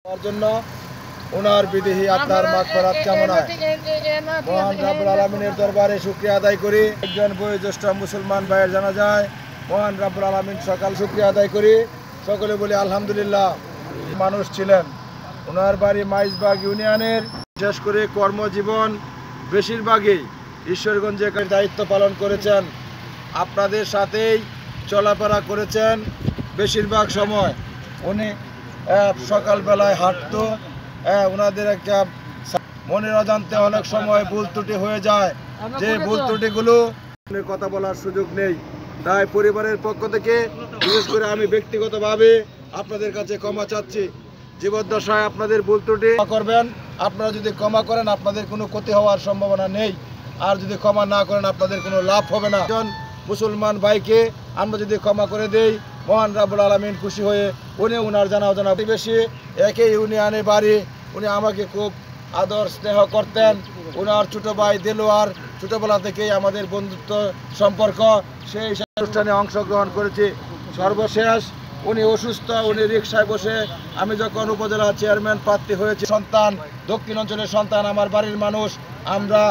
তার জন্য ওনার বিদেহী আপনার মাগফিরাত কামনায় মহান রাব্বুল আলামিনের দরবারে শুকরিয়া আদায় করি। একজন বয়োজ্যেষ্ঠ মুসলমান ভাইয়ের জানাজায় মহান রাব্বুল আলামিন সকাল শুকরিয়া আদায় করি। সকলে বলি আলহামদুলিল্লাহ। মানুষ ছিলেন, ওনার বাড়ি মাইজবাগ ইউনিয়নের, বিশেষ করে কর্মজীবন বেশিরভাগই ঈশ্বরগঞ্জে দায়িত্ব পালন করেছেন। আপনাদের সাথেই চলাফেরা করেছেন বেশিরভাগ সময়। উনি সকালবেলায় হাঁটতো, ওনাদের একটা মনের অজান্তে অনেক সময় ভুল ত্রুটি হয়ে যায়, যে ভুল ত্রুটিগুলো কথা বলার সুযোগ নেই। তাই পরিবারের পক্ষ থেকে বিশেষ করে আমি ব্যক্তিগতভাবে আপনাদের কাছে ক্ষমা চাচ্ছি। জীবদ্দশায় আপনাদের ভুল ত্রুটি করবেন। আপনারা যদি ক্ষমা করেন আপনাদের কোনো ক্ষতি হওয়ার সম্ভাবনা নেই, আর যদি ক্ষমা না করেন আপনাদের কোনো লাভ হবে না। একজন মুসলমান ভাইকে আমরা যদি ক্ষমা করে দেই, মহান রাব্বুল আলামিন খুশি হয়ে উনি ওনার জানা প্রতিবেশী, একই ইউনিয়নে বাড়ি। উনি আমাকে খুব আদর স্নেহ করতেন। ওনার ছোটো ভাই দেলোয়ার, ছোটোবেলা থেকেই আমাদের বন্ধুত্ব সম্পর্ক, সেই অনুষ্ঠানে অংশগ্রহণ করেছি। সর্বশেষ উনি অসুস্থ, উনি রিকশায় বসে, আমি যখন উপজেলা চেয়ারম্যান প্রার্থী হয়েছি, সন্তান, দক্ষিণ অঞ্চলের সন্তান, আমার বাড়ির মানুষ, আমরা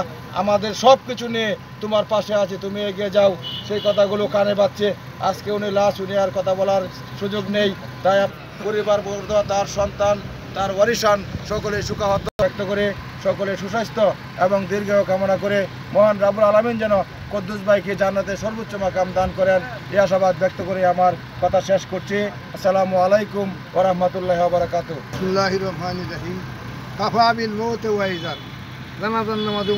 আমাদের সব কিছু নিয়ে তোমার পাশে আছি, তুমি এগিয়ে যাও, সেই কথাগুলো কানে বাজছে। আজকে উনি লাশ, উনি আর কথা বলার সুযোগ নেই। তাই পরিবার বর্গ, তার সন্তান, তার ওয়ারিসান সকলে সুখাহত ব্যক্ত করে সকলে সুস্বাস্থ্য এবং দীর্ঘায়ু কামনা করে মহান রাব্বুল আলামিন যেন কুদ্দুস ভাইকে জান্নাতে সর্বোচ্চ মাকাম দান করেন, এই আশাবাদ ব্যক্ত করে আমার কথা শেষ করছি। আসসালামু আলাইকুম ওয়া রাহমাতুল্লাহি ওয়া বারাকাতুহু। বিসমিল্লাহির রহমানির রহিম। কাফা বিল মউতি ওয়াইজার। জানাজার নামাজে